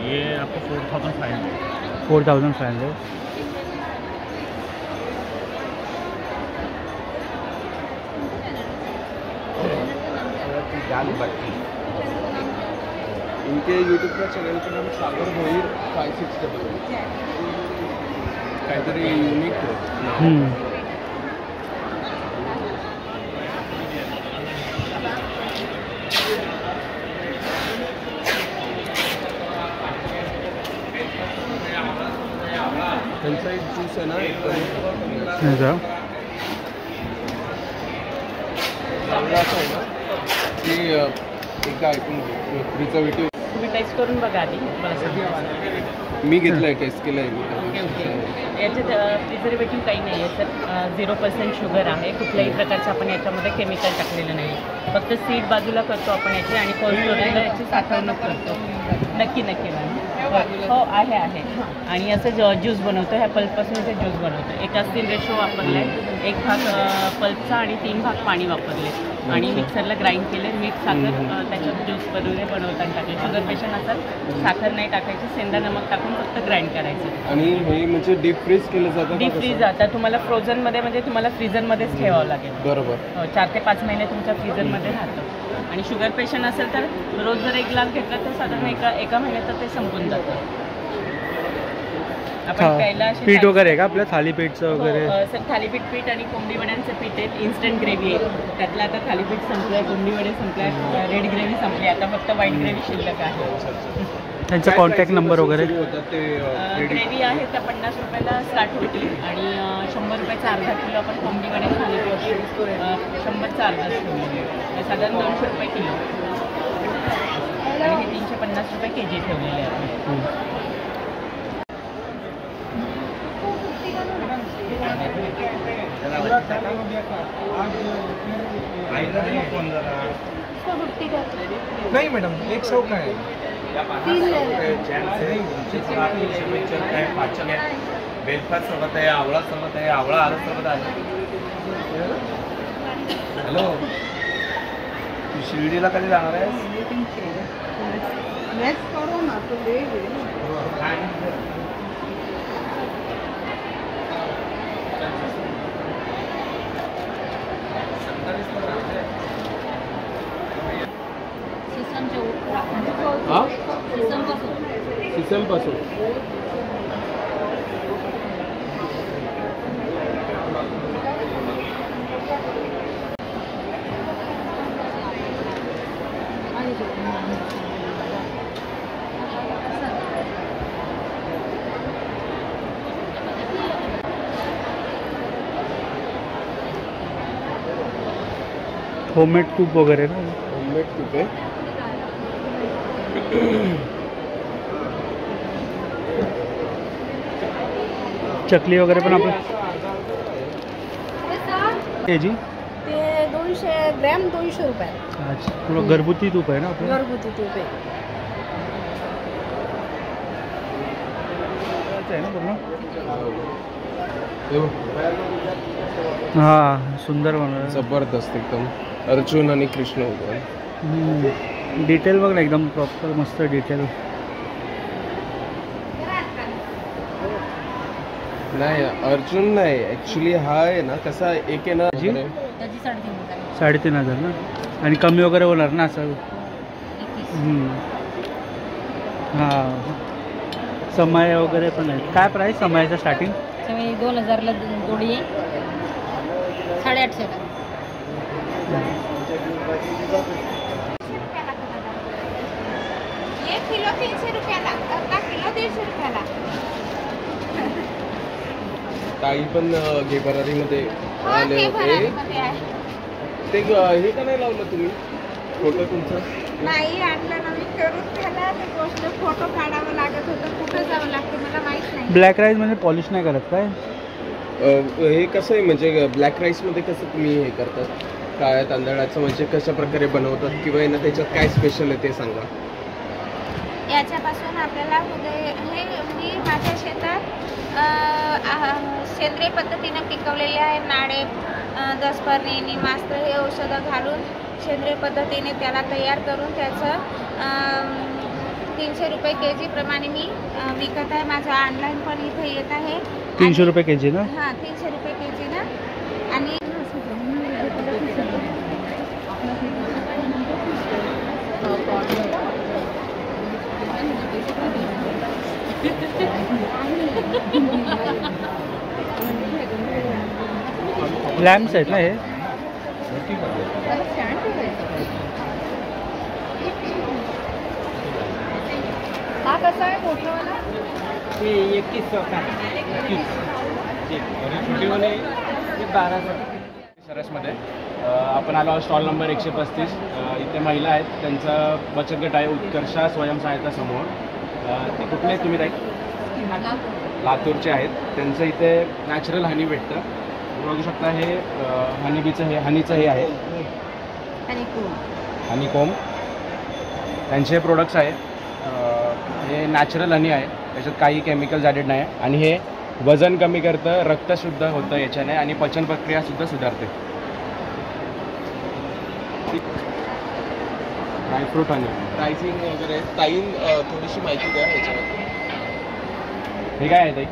ये आपको 4500. 4500. दाल बाटी. इनके यूट्यूबच्या चॅनलचं नाम सागर भोईर 5600. काहीतरी युनिक आहे. त्यांचा एक ज्यूस आहे ना एकदम चांगला असं आहे ना की एकदा ऐकून प्रिझर्वेटिव्ह. तुम्ही टेस्ट करून बघा आधी, मला सांगा. मी घेतलं आहे, टेस्ट केलं आहे मी. Okay okay. याच्यात प्रिझर्वेटिव्ह काही नाही आहे सर. 0% शुगर आहे. कुठल्याही प्रकारचं आपण याच्यामध्ये केमिकल टाकलेलं नाही. फक्त सीड बाजूला करतो आपण याची आणि कोल्ड स्टोरेजला याची साठवणूक करतो. नक्की नक्की मॅम. हो आहे आहे. आणि असं ज्यूस बनवतो, ह्या पल्पपासून ते ज्यूस बनवतो. 1:3 रेशो वापरला आहे. 1 भाग पल्पचा आणि 3 भाग पाणी वापरले आणि मिक्सरला ग्राइंड केले. मीठ साखर त्याच्यात ज्यूस बनवताना टाकले. शुगर पेशंट असाल साखर नाही टाकायची, सेंदा नमक टाकून फक्त ग्राइंड करायचं. आणि हे म्हणजे डीप फ्रीज केलं जातं? डीप फ्रीज आता तुम्हाला फ्रोझनमध्ये म्हणजे तुम्हाला फ्रीझरमध्येच ठेवावं लागेल. बरोबर. 4 ते 5 महिने तुमच्या फ्रीझरमध्ये राहतं. आणि शुगर पेशंट असेल तर रोज जर 1 ग्लास घेतला तर साधारण एका महिन्यात ते संपून जातं. आपण पहिला पीठ वगैरे आहे का आपल्या थालीपीठचं वगैरे? सर थालीपीठ पीठ आणि कोंबडी वड्यांचं पीठ आहे. इन्स्टंट ग्रेव्ही आहे. त्यातलं आता थालीपीठ संपलं आहे, कोंबडी वडे संपलं आहे, रेड ग्रेव्ही संपली, आता फक्त व्हाईट ग्रेव्ही शिल्लक आहे. त्यांचा कॉन्टॅक्ट नंबर वगैरे? ग्रेव्ही आहे त्या 50 रुपयाला स्टार्ट होती आणि 100 रुपयाचा अर्धा किलो आपण कोंबडी वडे थालीपीठ 100चा अर्धा ठेवलेले, साधारण 200 रुपये किलो आणि हे 350 रुपये केजी ठेवलेले आहे. नहीं मैडम 100 का है. पाचक आहे, बेलफार सोबत आहे, आवळा सोबत आहे, आवळा आलं सोबत आहे. हॅलो, तू शिर्डीला कधी जाणार आहेस? सिसमपासून. होममेड तूप वगैरे ना? होममेड तूप आहे. चकली वगैरे पण आपलं के जी ते 200 ग्रॅम 200 रुपये. अच्छा, पूर्ण घरगुती तूप आहे ना आपलं? घरगुती तूप आहे ना पूर्ण. हां, सुंदर बनवलं. जबरदस्त एकदम. अर्जुन आणि कृष्ण होतं. डिटेल बघ ना, एकदम प्रॉपर मस्त डिटेल. नाही अर्जुन नाही, ॲक्च्युली हा आहे ना कसा एक आहे ना 3,500 ना. आणि कमी वगैरे होणार ना असं? हां, समय वगैरे पण आहे. काय प्राईस समयाचं स्टार्टिंग? 2000ला जोडी आहे, 850. एक किलो 300 रुपयाला, अर्धा किलो 150 रुपयाला. ताई पण घे भरारीमध्ये आले होते. ते हे का नाही लावलं तुम्ही फोटो तुमचं? नाही आणलं ना मी करून त्याला ते गोष्ट फोटो काढावं लागत होतं. कुठं जावं लागतं मला माहित नाही. ब्लॅक राईस म्हणजे पॉलिश नाही करत काय? हे कसं आहे म्हणजे ब्लॅक राईसमध्ये कसं तुम्ही हे करतात? काळ्या तांदळाचं म्हणजे कशा प्रकारे बनवतात किंवा यांना त्याच्यात काय स्पेशल आहे ते सांगा. याच्यापासून आपल्याला हे मी माझ्या शेतात सेंद्रिय पद्धतीने पिकवलेले आहे. नाडे, दसपर्णी, निमास्त्र हे औषधं घालून सेंद्रिय पद्धतीने त्याला तयार करून त्याचं 300 रुपये केजी प्रमाणे मी विकत आहे. माझं ऑनलाईन पण इथे येत आहे. 300 रुपये केजी ना? हां 300 रुपये केजी ना. आणि लॅम्प्स आहेत ना हे? हा कसा आहे मोठावाला? 2100 का? 1200. सरसमध्ये आपण आलो स्टॉल नंबर 135. इथे महिला आहेत, त्यांचा बचत गट आहे उत्कर्षा स्वयंसहायता समूह. ते कुठले आहेत तुम्ही ताई? लातूरचे आहेत. त्यांचं इथे नॅचरल हनी भेटतं. बघू शकता हे हनीचं हे आहे हनीकोम. त्यांचे प्रोडक्ट्स आहेत. हे नॅचरल हनी आहे, त्याच्यात काही केमिकल्स ॲडेड नाही. आणि हे वजन कमी करतं, रक्तशुद्ध होतं याच्याने आणि पचन प्रक्रियासुद्धा सुधारते. ड्रायफ्रूट हनी प्राइसिंग वगैरे ताई थोडीशी माहिती द्या ह्याच्याबद्दल. हे काय आहे ताई?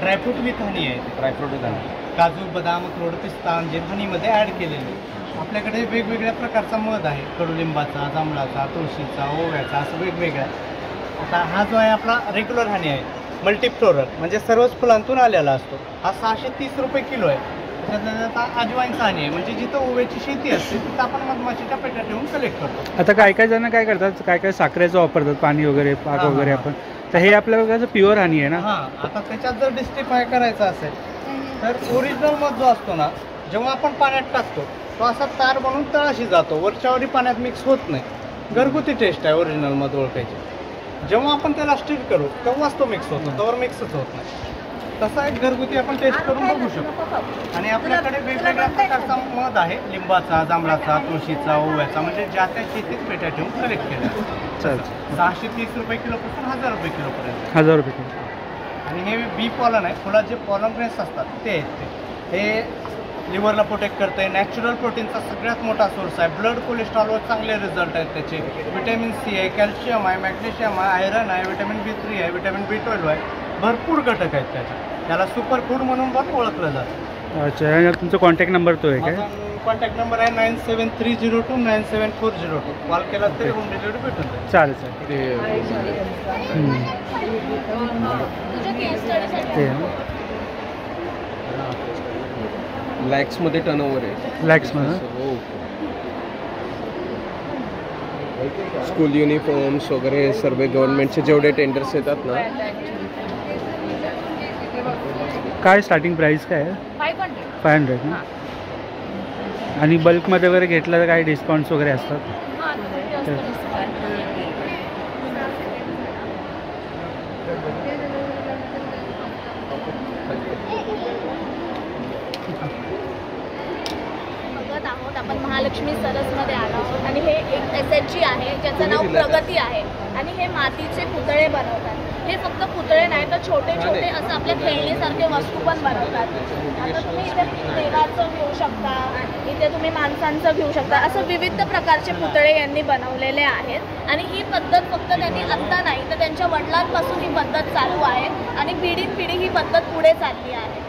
ड्रायफ्रूट विथ हनी आहे. ड्रायफ्रूट विथ हनी, काजू, बदाम, अक्रोड, पिस्ता अंजीर हनीमध्ये ॲड केलेले. आपल्याकडे वेगवेगळ्या प्रकारचा मध आहे. कडुलिंबाचा, जांभळाचा, तुळशीचा, ओव्याचा, असं वेगवेगळा. आता हा जो आहे आपला रेग्युलर हनी आहे, मल्टीफ्लोरल म्हणजे सर्वच फुलांतून आलेला असतो. हा 630 रुपये किलो आहे. त्याच्यात अजवाईनचा हनी आहे, म्हणजे जिथं ओव्याची शेती असते तिथं आपण मधमाशीच्या पेट्या ठेवून कलेक्ट करतो. आता काय काय जण काय करतात, काय काय साखरेचं वापरतात, पाणी वगैरे पाक वगैरे आपण. तर हे आपल्या बघायचं प्युअर हनी आहे ना? हां. आता त्याच्यात जर डिस्टिफाय करायचं असेल तर ओरिजिनल मध जो असतो ना, जेव्हा आपण पाण्यात टाकतो तो असा तार बनून तळाशी जातो, वरच्यावरी पाण्यात मिक्स होत नाही. घरगुती टेस्ट आहे ओरिजिनल मध ओळखायची. जेव्हा आपण त्याला स्टीर करू तेव्हाच तो मिक्स होतो, त्यावर मिक्सच होत नाही. तसा एक घरगुती आपण टेस्ट करून बघू शकतो. आणि आपल्याकडे वेगवेगळ्या प्रकारचा मध आहे, लिंबाचा, जांभळाचा, तुळशीचा, ओव्याचा, म्हणजे ज्या त्या शेतीत पेट्या ठेवून कलेक्ट केल्या. 630 रुपये किलोपासून 1000 रुपये किलोपर्यंत. 1000 रुपये किलो. आणि हे बी पॉलन आहे, फुलात जे पॉलन ग्रेन्स असतात ते आहेत. हे लिव्हरला प्रोटेक्ट करतं आहे. नॅचरल प्रोटीनचा सगळ्यात मोठा सोर्स आहे. ब्लड कोलेस्ट्रॉलवर चांगले रिझल्ट आहेत त्याचे. व्हिटॅमिन सी आहे, कॅल्शियम आहे, मॅग्नेशियम आहे, आयरन आहे, व्हिटॅमिन B3 आहे, व्हिटॅमिन B12 आहे. भरपूर घटक आहेत त्याचे. त्याला सुपर फूड म्हणून पण ओळखलं जातं. अच्छा. आणि तुमचा कॉन्टॅक्ट नंबर तो आहे काय? कॉन्टॅक्ट नंबर आहे 97302 97402. कॉल केला तरी होम डिलिव्हरी भेटून जाईल. चालेल चालेल. लॅक्समध्ये टर्नओव्हर आहे. लॅक्समध्ये स्कूल युनिफॉर्म्स वगैरे सर्व गव्हर्नमेंटचे जेवढे टेंडर्स येतात ना. काय स्टार्टिंग प्राईस काय आहे? 500 ना. आणि बल्कमध्ये वगैरे घेतलं तर काही डिस्काउंट्स वगैरे असतात? आपण महालक्ष्मी सरसमध्ये आलो आहोत आणि हे एक SHG आहे ज्याचं नाव प्रगती आहे. आणि हे मातीचे पुतळे बनवतात. हे फक्त पुतळे नाही तर छोटे छोटे असं आपल्या खेळणीसारखे वस्तू पण बनवतात. आता तुम्ही इथे देवाचं घेऊ शकता, इथे तुम्ही माणसांचं घेऊ शकता. असं विविध प्रकारचे पुतळे यांनी बनवलेले आहेत. आणि ही पद्धत फक्त त्यांनी आत्ता नाही तर त्यांच्या वडिलांपासून ही पद्धत चालू आहे आणि पिढीनपिढी ही पद्धत पुढे चालली आहे.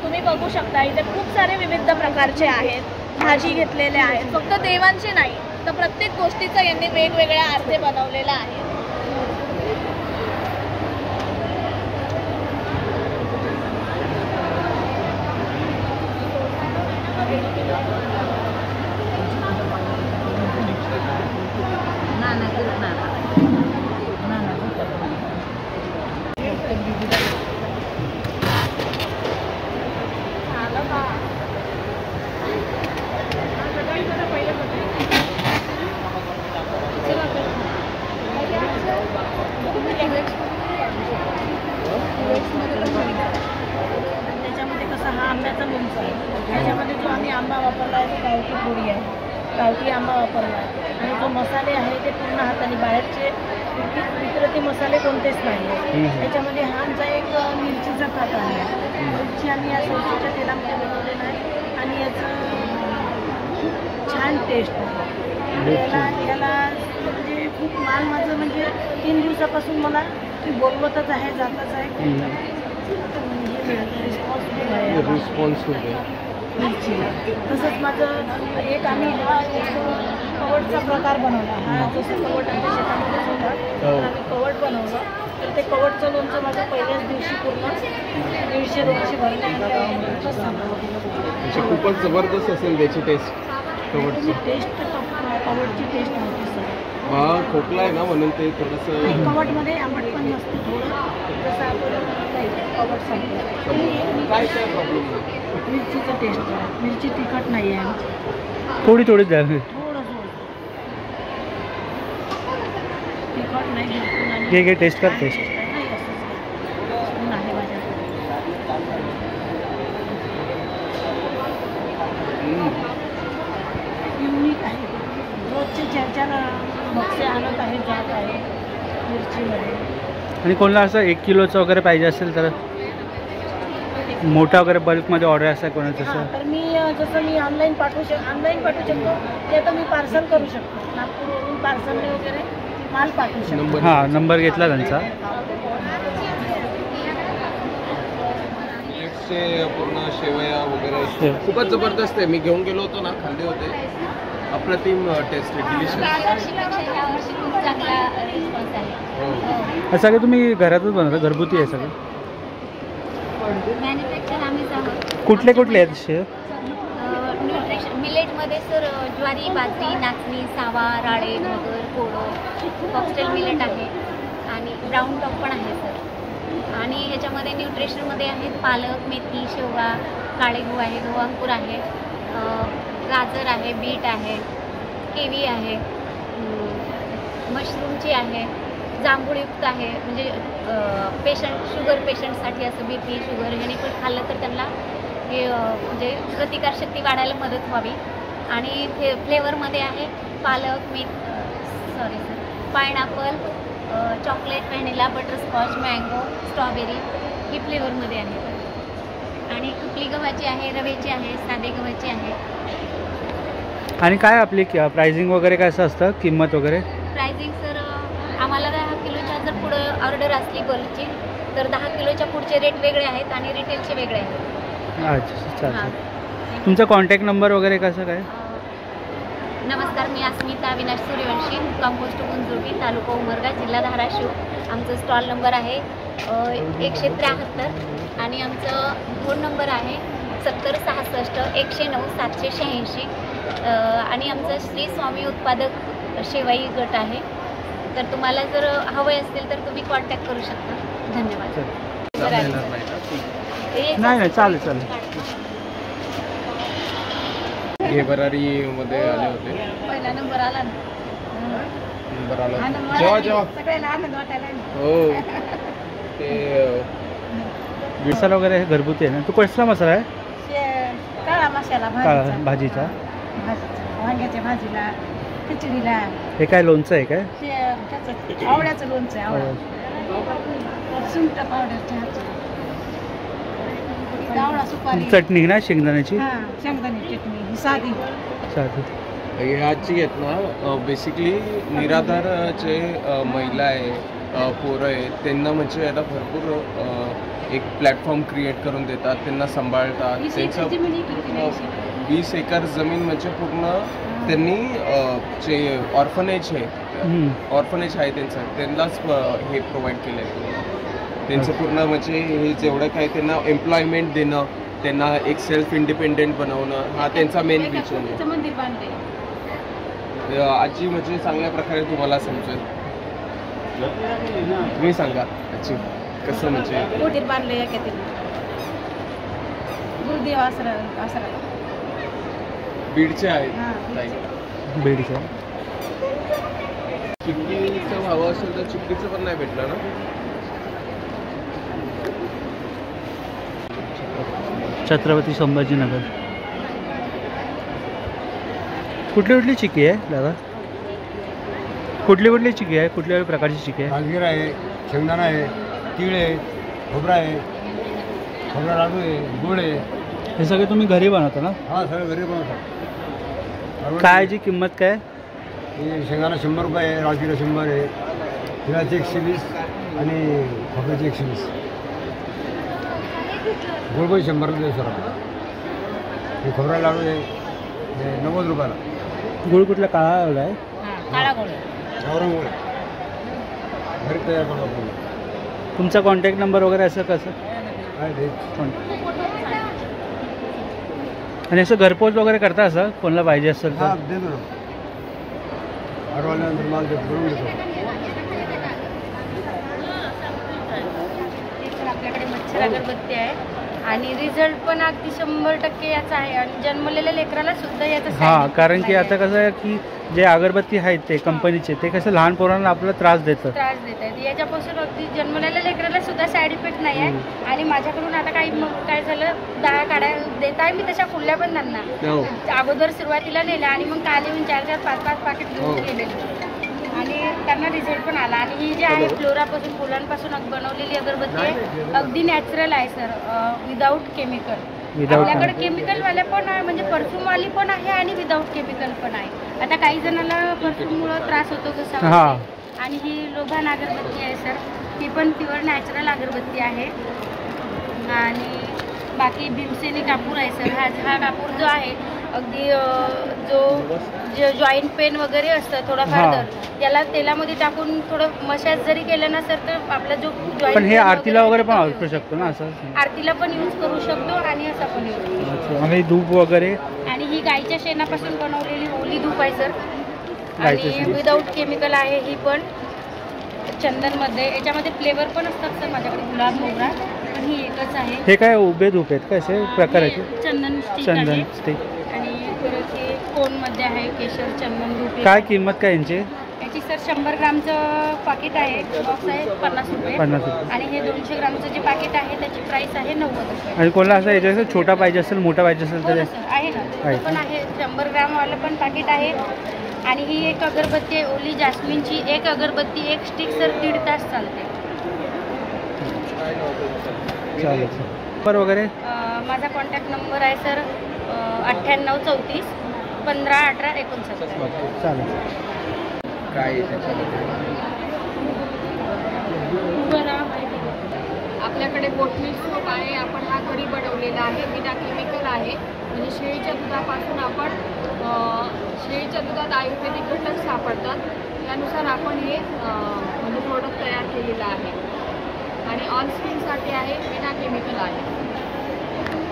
तुम्ही बघू शकता इथे खूप सारे विविध प्रकारचे आहेत. भाजी घेतलेले आहेत, फक्त देवांचे नाही तर प्रत्येक गोष्टीचा यांनी वेगवेगळ्या अर्थे बनवलेला आहे. लोणचं आहे. त्याच्यामध्ये जो आम्ही आंबा वापरला आहे तो गावठी पोळी आहे, गावठी आंबा वापरला आहे. आणि जो मसाले आहे ते पूर्ण हाताने, बाहेरचे विक्रेते मसाले कोणतेच नाही आहे. त्याच्यामध्ये हा आमचा एक मिरचीचा प्रकार आहे. मिरची आम्ही या सरसोच्या तेलामध्ये बनवलेला आहे आणि याचं छान टेस्ट आहे. याला म्हणजे खूप माल माझं म्हणजे 3 दिवसापासून मला बोलवतच आहे, जातच आहे. रिस्पॉन्सिबल आहे मिरचीला. तसंच माझं एक आम्ही हा एक कवडचा प्रकार बनवला. हा जसं कवड आमच्या शेतामध्येच होता तर आम्ही कवड बनवलं. तर ते कवडचं लोणचं माझं पहिल्याच दिवशी पूर्ण 150-200 भरले. म्हणजे खूपच जबरदस्त असेल त्याची टेस्ट. कवडची टेस्ट, कवडची टेस्ट नव्हती सर. हा खोकला आहे ना म्हणून ते थोडंसं कवडमध्ये आंबट पण नसतं थोडं, जसं आपण कवड सांगतो. काय प्रॉब्लेम नाही. मिरचीचं टेस्ट आहे, मिरची तिखट नाही आहे आमची. थोडी थोडीच द्यावी. थोडं तिखट नाही बिलकुल. आणि घे टेस्ट कर. टेस्ट नाही असंच आहे माझ्याकडे. युनिक आहे. रोजचे 4-4 बक्से आणत आहे, जात आहे मिरचीमध्ये. आणि कोणाला असं 1 किलोचं वगैरे पाहिजे असेल तर मोठा वगैरे बल्कमध्ये ऑर्डर असेल कोणाचं हां, असं तर मी जसं मी ऑनलाईन पाठवू शकतो ते तर मी पार्सल करू शकतो. नागपूरवरून पार्सलने वगैरे माल पाठवू शकतो. हां, नंबर घेतला त्यांचा. पूर्ण शेवया वगैरे खूपच जबरदस्त आहे. मी घेऊन गेलो होतो ना, खाल्ले होते. अप्रतिम टेस्ट आहे, डिलिशियस. हे सगळं तुम्ही घरातच बनवता, घरगुती आहे सगळं? मॅन्युफॅक्चर आम्हीच आहोत. कुठले कुठले आहेत शेअर? न्यूट्रिशन मिलेटमध्ये सर ज्वारी, बाजरी, नाचणी, सावा, राळे, मगर, कोडो, फॉक्सटेल मिलेट आहे आणि ब्राऊन टॉप पण आहे सर. आणि ह्याच्यामध्ये न्यूट्रिशनमध्ये आहेत पालक, मेथी, शेवगा, काळे गहू आहे, गहू अंकुर आहे, गाजर आहे, बीट आहे, केवी आहे, मशरूमची आहे, जांभूळयुक्त आहे. म्हणजे शुगर पेशंटसाठी असं BP, शुगर ह्याने पण खाल्लं तर त्यांना हे म्हणजे प्रतिकारशक्ती वाढायला मदत व्हावी. आणि फ्लेवरमध्ये आहे पालक, pineapple, chocolate, vanilla, butterscotch, mango, strawberry ही फ्लेवरमध्ये आहे. आणि कुपली गव्हाची आहे, रव्याची आहे, साधे गव्हाची आहे. आणि काय आपली प्राइसिंग वगैरे कसं असतं, किंमत वगैरे? प्राइसिंग सर आम्हाला 10 किलोच्या जर पुढं ऑर्डर असली बल्कची तर 10 किलोच्या पुढचे रेट वेगळे आहेत आणि रिटेलचे वेगळे आहेत. अच्छा, चालेल. तुमचा कॉन्टॅक्ट नंबर वगैरे कसं काय? नमस्कार, मी अस्मिता अविनाश सूर्यवंशी, कंपोस्ट गुंजुर्गी, तालुका उमरगा, जिल्हा धाराशिव. आमचं स्टॉल नंबर आहे 173 आणि आमचं फोन नंबर आहे 7066-109-786. आणि आमचं श्री स्वामी उत्पादक शेवाई गट आहे. तर तुम्हाला जर हवे असतील तर तुम्ही कॉन्टॅक्ट करू शकता. धन्यवाद. नाही, चालेल. हे बरारीमध्ये आले होते. पहिला नंबर आला ना. नंबर आला जेव्हा सगळ्यांना आनंद वाटायला. हो ते मसाला वगैरे घरगुती आहे ना? तो कसला मसाला आहे? काळा मसाला भाजीचा. वांग्याच्या भाजीला, खिचडीला. हे काय लोणचं आहे काय? आवळ्याचं लोणचं आहे. आवळा, सुंठ पावडर, आवळा, सुपारी, चटणी ना शेंगदाण्याची. शेंगदाण्याची चटणी साधी. ह्याची आहेत ना बेसिकली निराधारचे महिला आहे, पोरं आहे, त्यांना म्हणजे याला भरपूर एक प्लॅटफॉर्म क्रिएट करून देतात, त्यांना सांभाळतात. त्यांचं 20 एकर जमीन म्हणजे पूर्ण त्यांनी जे ऑर्फनेज आहे त्यांचं, त्यांनाच हे प्रोव्हाइड केलं आहे. त्यांचं पूर्ण म्हणजे हे जेवढं काही त्यांना एम्प्लॉयमेंट देणं, त्यांना एक सेल्फ इंडिपेंडेंट बनवणं हा त्यांचा मेन विजन आहे. मंदिर बांधले आजी म्हणजे चांगल्या प्रकारे तुम्हाला समजेल. तुम्ही सांगा आजी कसं म्हणजे मंदिर बांधले. गुरुदेव आसरा बीडचे आहेत. बीडच्या. चिक्कीचं हवं असेल तर चिक्कीचं पण नाही भेटलं ना. छत्रपती संभाजीनगर. कुठली कुठली चिकी आहे दादा? कुठली चिकी आहे? कुठल्या प्रकारची चिकी आहे? राजगिरा आहे, शेंगदाणा आहे, तीळ आहे, खोबरा आहे, खोबरा लाडू आहे, गुळ आहे. हे सगळे तुम्ही घरी बनवता ना? हां, सगळं घरी बनवतात. काय जी किंमत काय? हे शेंगदाणा 100 रुपये आहे, राजगिरा 100 आहे, तिळाची 120 आणि खोबऱ्याची 120. गुळ पण 100 रुपये सर. हे खोबरा लाडू आहे, हे 90 रुपयाला. गुळ कुठला काळा लावला आहे? काळा गोळ गावरान गुळ घरी तयार करतो. तुमचा कॉन्टॅक्ट नंबर वगैरे असं कसं? आणि असं घरपोच वगैरे करता असं कोणाला पाहिजे असेल तर? हां, देतो ना. अडवाल्यानंतर माल देतो, करून देतो. आपल्याकडे मच्छर अगरबत्ती आहे आणि रिझल्ट पण अगदी 100% याचा आहे आणि जन्मलेल्या लेकराला सुद्धा याचा हां, कारण की आता कसं आहे की जे अगरबत्ती आहेत ते कंपनीचे ते कसं लहान पोरांना आपल्याला त्रास देतात. याच्यापासून अगदी जन्मलेल्या लेकराला सुद्धा साईड इफेक्ट नाही आहे. आणि माझ्याकडून आता काही काय झालं 10 काड्या देत आहे मी, तशा फुलल्या पण त्यांना अगोदर सुरुवातीला नेल्या आणि मग काल येऊन 4-4, 5-5 पाकिट घेऊन गेलेले आणि त्यांना रिझल्ट पण आला. आणि ही जी आहे फ्लोरापासून फुलांपासून बनवलेली अगरबत्ती आहे, अगदी नॅचरल आहे सर, विदाऊट केमिकल. आपल्याकडे केमिकलवाल्या पण आहे, म्हणजे परफ्यूमवाली पण आहे आणि विदाऊट केमिकल पण आहे. आता काही जणांना परफ्यूममुळे त्रास होतो घसा, आणि ही लोभान अगरबत्ती आहे सर, ती पण प्युअर नॅचरल अगरबत्ती आहे. आणि बाकी भीमसेनी कापूर आहे सर. हा कापूर जो आहे अगदी जो जॉईंट पेन वगैरे असतं थोडाफार तर याला तेलामध्ये टाकून थोडं मसाज जरी केलं ना सर तर आपला जो जॉईंट. पण हे आरतीला वगैरे पण वापरू शकतो ना? असं आरतीला पण यूज करू शकतो आणि असा पण यूज करू शकतो. आणि धूप वगैरे? आणि ही गाईच्या शेणापासून बनवलेली ओली धूप आहे सर, आणि विदाऊट केमिकल आहे ही पण. चंदनमध्ये याच्यामध्ये फ्लेवर पण असतात सर माझ्याकडे, गुलाब, मोगरा, पण ही एकच आहे. हे काय उभे धूप आहेत का असे प्रकाराचे? चंदन स्टिक आणि परत हे कोनमध्ये आहे केशर चंदन धूप. काय किंमत काय यांची? याची सर 100 ग्रामचं पाकिट आहे, बॉक्स आहे 50 रुपये. आणि हे 200 ग्रामचं जे पाकिट आहे त्याची प्राइस आहे 90 रुपये. आणि कोणाला असं याच्यात छोटा पाहिजे असेल, मोठा पाहिजे असेल तर आहे ना, पण आहे 100 ग्रामवालं पण पाकिट आहे. आणि ही एक अगरबत्ती आहे ओली जास्मिनची, एक अगरबत्ती एक स्टिक सर 1.5 तास चालते. चालेल सर. वगैरे माझा कॉन्टॅक्ट नंबर आहे सर 9834 15 18 69. चालेल. काय आपल्याकडे बोटमिल्क सोप आहे, आपण हा घरी बनवलेला आहे, बिना केमिकल आहे. म्हणजे शेळीच्या दुधापासून आपण शेळीच्या दुधात आयुर्वेदिक घटक सापडतात, त्यानुसार आपण हे म्हणजे प्रोडक्ट तयार केलेलं आहे. आणि ऑन स्किनसाठी आहे, बिना केमिकल आहे.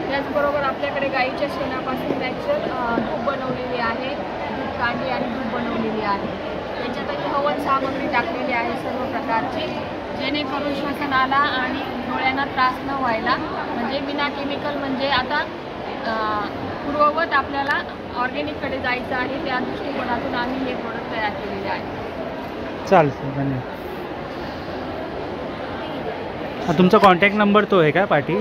त्याचबरोबर आपल्याकडे गाईच्या शेणापासून नॅचरल धूप बनवलेली आहे, दूध कांडी आणि धूप बनवलेली आहे. त्याच्यातही हवन सामग्री टाकलेली आहे सर्व प्रकारची, जेणेकरून श्वसनाला आणि डोळ्यांना त्रास न व्हायला. म्हणजे बिना केमिकल, म्हणजे आता पूर्ववत आपल्याला ऑर्गॅनिककडे जायचं आहे, त्या दृष्टिकोनातून आम्ही हे प्रोडक्ट तयार केलेले आहे. चालतं, धन्यवाद. तुमचा कॉन्टॅक्ट नंबर तो आहे का पाठी?